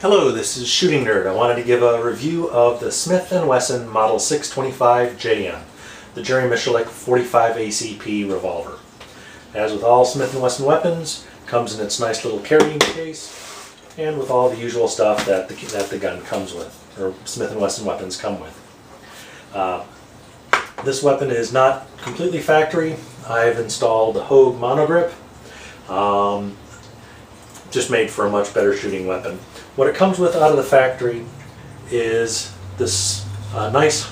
Hello, this is Shooting Nerd. I wanted to give a review of the Smith & Wesson Model 625 JM, the Jerry Miculek 45 ACP revolver. As with all Smith & Wesson weapons, comes in its nice little carrying case, and with all the usual stuff that the gun comes with, or Smith & Wesson weapons come with. This weapon is not completely factory. I've installed the Hogue monogrip, just made for a much better shooting weapon. What it comes with out of the factory is this nice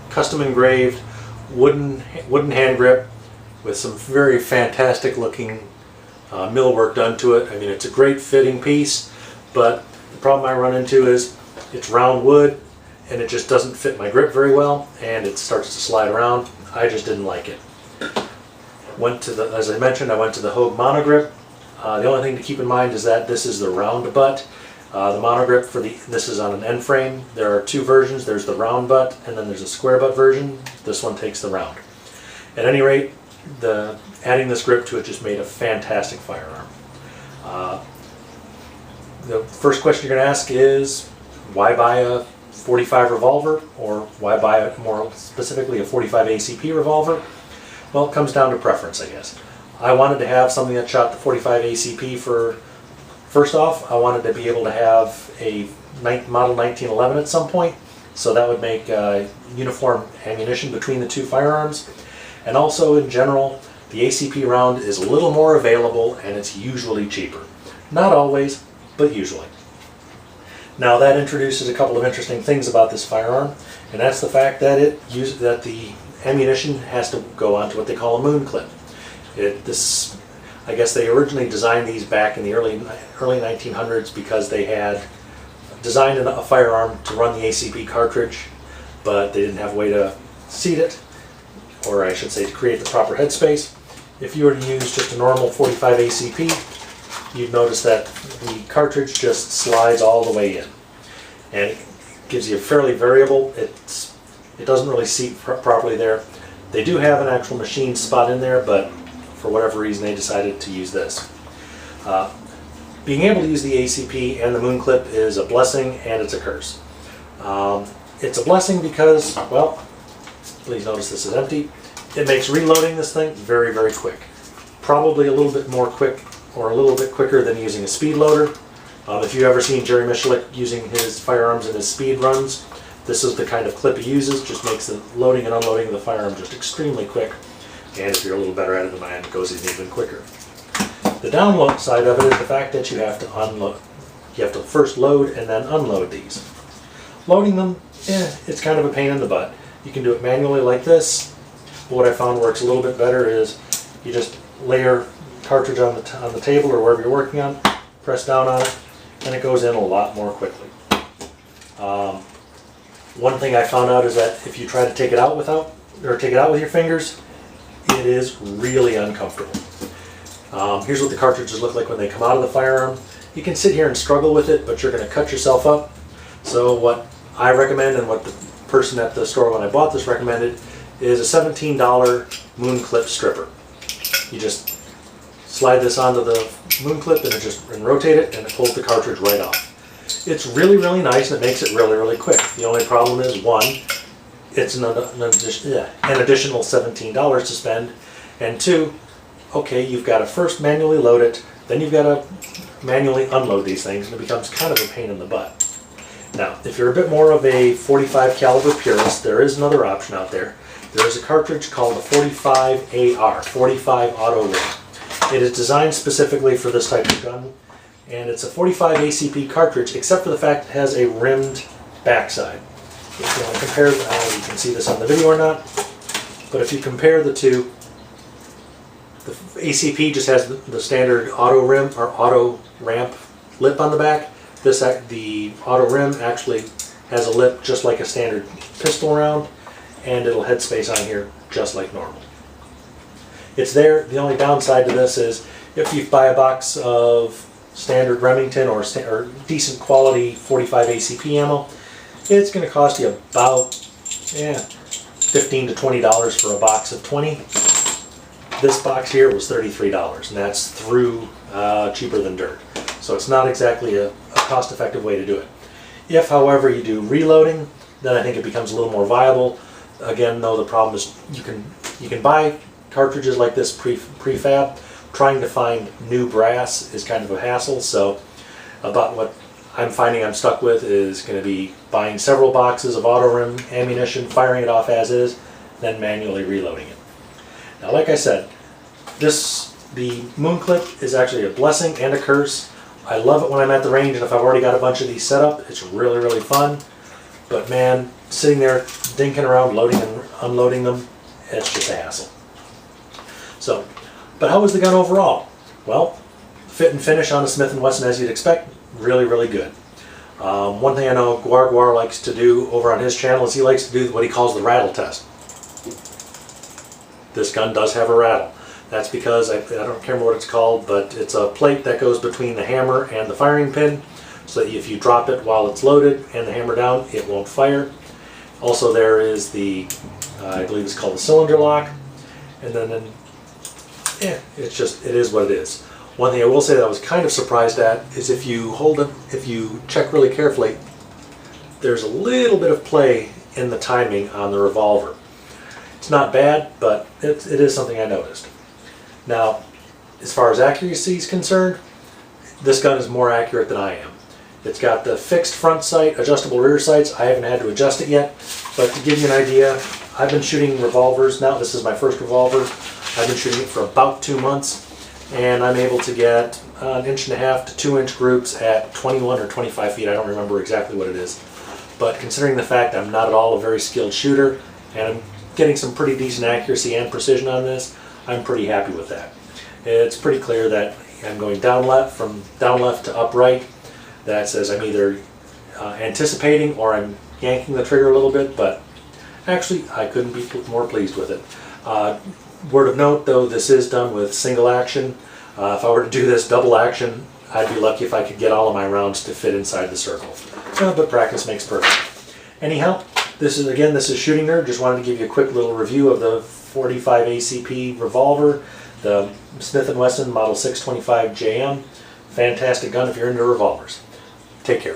custom engraved wooden hand grip with some very fantastic looking millwork done to it. I mean, it's a great fitting piece, but the problem I run into is it's round wood and it just doesn't fit my grip very well, and it starts to slide around. I just didn't like it. As I mentioned, I went to the Hogue monogrip. The only thing to keep in mind is that this is the round butt. The monogrip this is on an end frame. There are two versions. There's the round butt and then there's a square butt version. This one takes the round. At any rate, adding this grip to it just made a fantastic firearm. The first question you're going to ask is, why buy a 45 revolver, or why buy more specifically a 45 ACP revolver? Well, it comes down to preference, I guess. I wanted to have something that shot the 45 ACP for, first off, I wanted to be able to have a model 1911 at some point, so that would make uniform ammunition between the two firearms. And also, in general, the ACP round is a little more available and it's usually cheaper. Not always, but usually. Now that introduces a couple of interesting things about this firearm, and that's the fact that the ammunition has to go onto what they call a moon clip. I guess they originally designed these back in the early 1900s because they had designed a firearm to run the ACP cartridge, but they didn't have a way to seat it, or I should say to create the proper headspace. If you were to use just a normal 45 ACP, you'd notice that the cartridge just slides all the way in, and it gives you a fairly variable. It doesn't really seat properly there. They do have an actual machine spot in there, but for whatever reason they decided to use this. Being able to use the ACP and the moon clip is a blessing and it's a curse. It's a blessing because, well, please notice this is empty. It makes reloading this thing very, very quick. Probably a little bit more quick, or a little bit quicker than using a speed loader. If you've ever seen Jerry Miculek using his firearms in his speed runs, this is the kind of clip he uses. Just makes the loading and unloading of the firearm just extremely quick. And if you're a little better at it than I am, it goes even quicker. The download side of it is the fact that you have to unload. You have to first load and then unload these. Loading them, it's kind of a pain in the butt. You can do it manually like this. But what I found works a little bit better is you just lay your cartridge on the table or wherever you're working on, press down on it, and it goes in a lot more quickly. One thing I found out is that if you try to take it out with your fingers, it is really uncomfortable. Here's what the cartridges look like when they come out of the firearm. You can sit here and struggle with it, but you're going to cut yourself up. So what I recommend, and what the person at the store when I bought this recommended, is a $17 moon clip stripper. You just slide this onto the moon clip and rotate it, and it pulls the cartridge right off. It's really, really nice, and it makes it really, really quick. The only problem is, one, it's an additional $17 to spend, and two, okay, you've got to first manually load it, then you've got to manually unload these things, and it becomes kind of a pain in the butt. Now, if you're a bit more of a 45 caliber purist, there is another option out there. There is a cartridge called the 45 AR, 45 Auto Rim. It is designed specifically for this type of gun, and it's a 45 ACP cartridge, except for the fact it has a rimmed backside. If you want to compare, you can see this on the video or not, but if you compare the two, the ACP just has the standard auto rim or auto ramp lip on the back. The auto rim actually has a lip just like a standard pistol round, and it'll headspace on here just like normal. It's there. The only downside to this is if you buy a box of standard Remington or decent quality 45 ACP ammo, it's going to cost you about $15 to $20 for a box of 20. This box here was $33, and that's through Cheaper Than Dirt. So it's not exactly a cost-effective way to do it. If, however, you do reloading, then I think it becomes a little more viable. Again, though, the problem is you can buy cartridges like this prefab. Trying to find new brass is kind of a hassle, so about what I'm finding I'm stuck with is going to be buying several boxes of auto rim ammunition, firing it off as is, then manually reloading it. Now, like I said, the moon clip is actually a blessing and a curse. I love it when I'm at the range, and if I've already got a bunch of these set up, it's really, really fun. But man, sitting there dinking around, loading and unloading them, it's just a hassle. So, but how was the gun overall? Well, fit and finish on a Smith & Wesson, as you'd expect, really, really good. One thing I know Guar likes to do over on his channel is he likes to do what he calls the rattle test. This gun does have a rattle. That's because, I don't remember what it's called, but it's a plate that goes between the hammer and the firing pin, so that if you drop it while it's loaded and the hammer down, it won't fire. Also, there is the, I believe it's called the cylinder lock, and then it is what it is. One thing I will say that I was kind of surprised at is if you check really carefully, there's a little bit of play in the timing on the revolver. It's not bad, but it is something I noticed. Now, as far as accuracy is concerned, this gun is more accurate than I am. It's got the fixed front sight, adjustable rear sights. I haven't had to adjust it yet, but to give you an idea, I've been shooting revolvers now. This is my first revolver. I've been shooting it for about 2 months, and I'm able to get 1.5 to 2 inch groups at 21 or 25 feet. I don't remember exactly what it is. But considering the fact I'm not at all a very skilled shooter, and I'm getting some pretty decent accuracy and precision on this, I'm pretty happy with that. It's pretty clear that I'm going down left, from down left to upright. That says I'm either anticipating or I'm yanking the trigger a little bit, but actually I couldn't be more pleased with it. Word of note though, this is done with single action. If I were to do this double action, I'd be lucky if I could get all of my rounds to fit inside the circle. But practice makes perfect. Anyhow, this is Shooting Nerd. Just wanted to give you a quick little review of the 45 ACP revolver, the Smith & Wesson Model 625 JM. Fantastic gun if you're into revolvers. Take care.